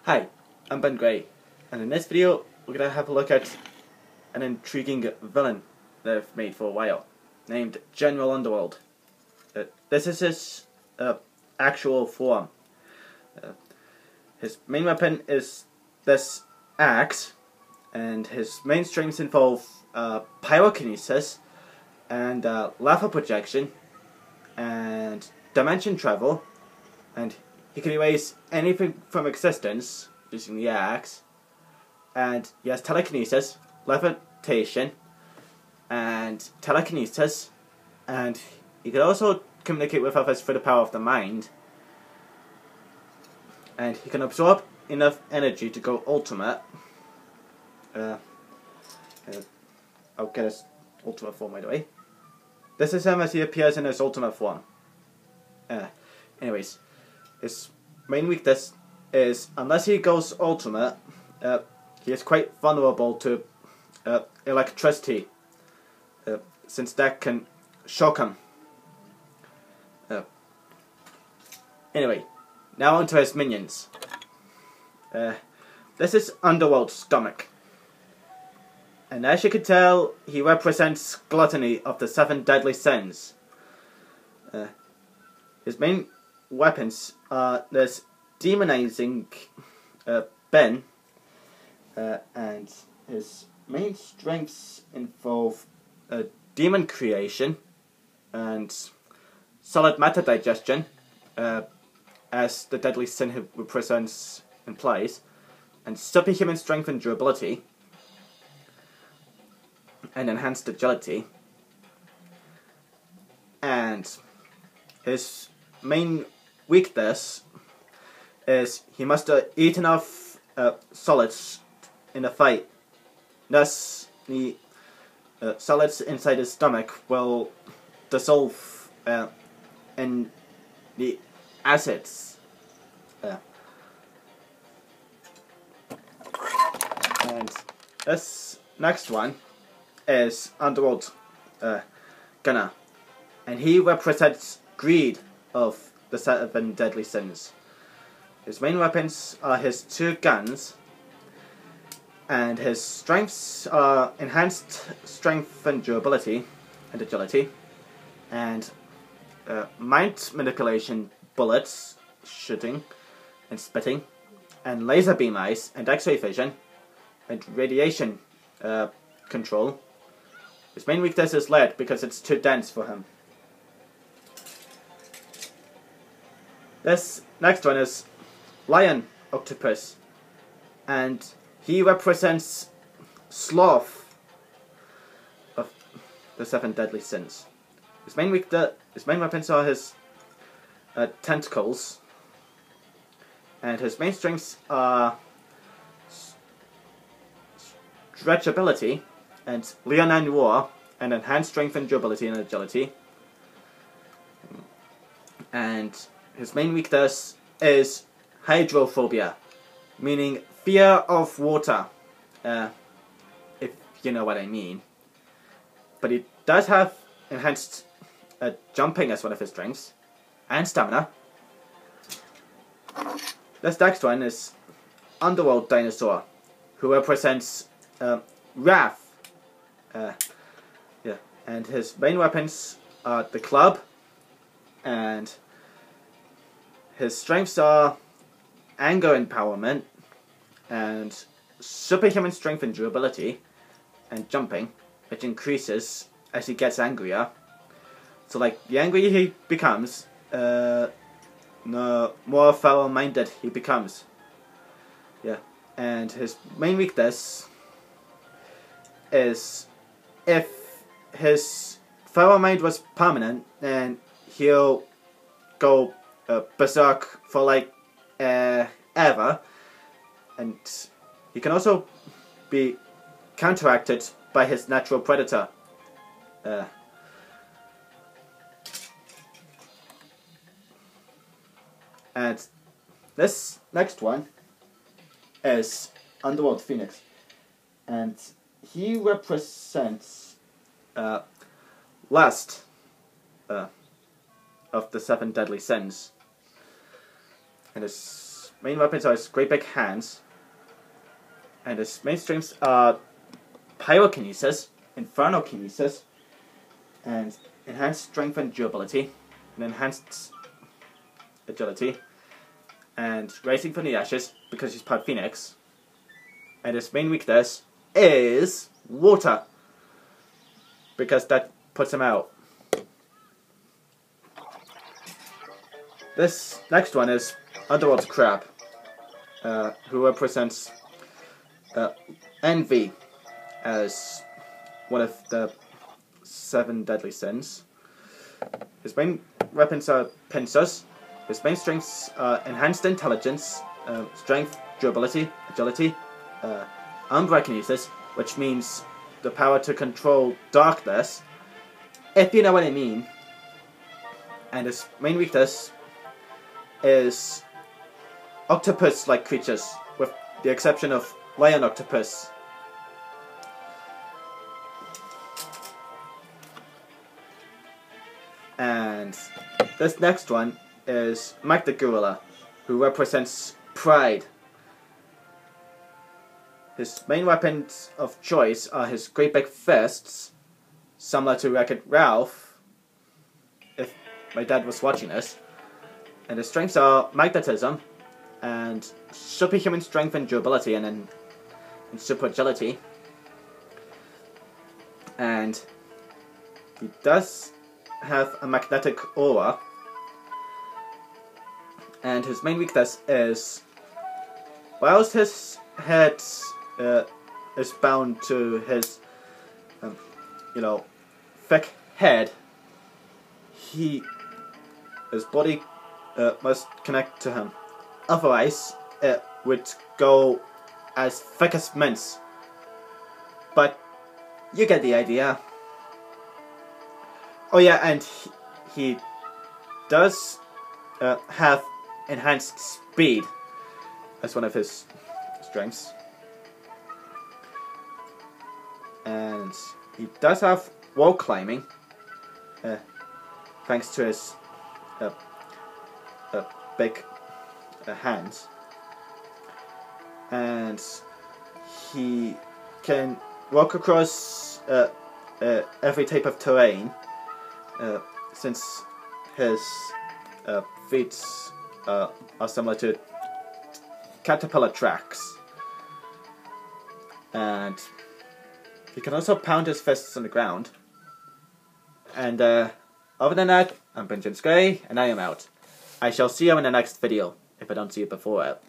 Hi, I'm Ben Gray, and in this video we're going to have a look at an intriguing villain that I've made for a while, named General Underworld. This is his actual form. His main weapon is this axe, and his main strengths involve pyrokinesis, and lava projection, and dimension travel, and he can erase anything from existence using the axe, and he has telekinesis, levitation, and telekinesis, and he can also communicate with others through the power of the mind, and he can absorb enough energy to go ultimate. I'll get his ultimate form right away. This is him as he appears in his ultimate form. Anyways, his main weakness is, unless he goes ultimate, he is quite vulnerable to electricity, since that can shock him. Anyway, now onto his minions. This is Underworld's stomach, and as you can tell, he represents Gluttony of the 7 deadly sins. His main weapons are this demonizing Ben, and his main strengths involve demon creation and solid matter digestion, as the deadly sin he represents implies, and superhuman strength and durability, and enhanced agility. And his main weakness is he must eat enough solids in a fight. Thus, the solids inside his stomach will dissolve in the acids. And this next one is Underworld Gunner, and he represents greed of the 7 deadly sins. His main weapons are his 2 guns, and his strengths are enhanced strength and durability and agility, and mind manipulation, bullets, shooting and spitting, and laser beam eyes, and x-ray vision, and radiation control. His main weakness is lead because it's too dense for him. This next one is Lion Octopus, and he represents Sloth of the 7 deadly sins. His main weapons are his tentacles, and his main strengths are stretchability and leonine roar, and enhanced strength and durability and agility. And his main weakness is hydrophobia, meaning fear of water, if you know what I mean. But he does have enhanced jumping as one of his strengths, and stamina. This next one is Underworld Dinosaur, who represents wrath. And his main weapons are the club, and his strengths are anger empowerment, and superhuman strength and durability, and jumping, which increases as he gets angrier. So, like, the angrier he becomes, the more foul-minded he becomes. And his main weakness is, if his foul mind was permanent, then he'll go berserk for like ever, and he can also be counteracted by his natural predator. And this next one is Underworld Phoenix, and he represents lust of the 7 deadly sins. And his main weapons are his great big hands, and his main strengths are pyrokinesis, infernokinesis, and enhanced strength and durability, and enhanced agility, and rising from the ashes because he's part phoenix. And his main weakness is water, because that puts him out. This next one is Underworld's Crab, who represents envy as one of the 7 deadly sins. His main weapons are pincers. His main strengths are enhanced intelligence, strength, durability, agility, unbreakinesis, which means the power to control darkness, if you know what I mean. And his main weakness is octopus-like creatures, with the exception of lion octopus. And this next one is Mike the Gorilla, who represents pride. His main weapons of choice are his great big fists, similar to Wreck-It Ralph, if my dad was watching this. And his strengths are magnetism, and superhuman strength and durability, and super agility. And he does have a magnetic aura. And his main weakness is, whilst his head is bound to his, thick head, his body must connect to him. Otherwise, it would go as thick as mince. But you get the idea. Oh yeah, and he does have enhanced speed as one of his strengths. And he does have wall climbing, thanks to his big hands. And he can walk across every type of terrain, since his feet are similar to caterpillar tracks. And he can also pound his fists on the ground. And other than that, I'm Benjamin Scray, and I am out. I shall see you in the next video, if I don't see you before it.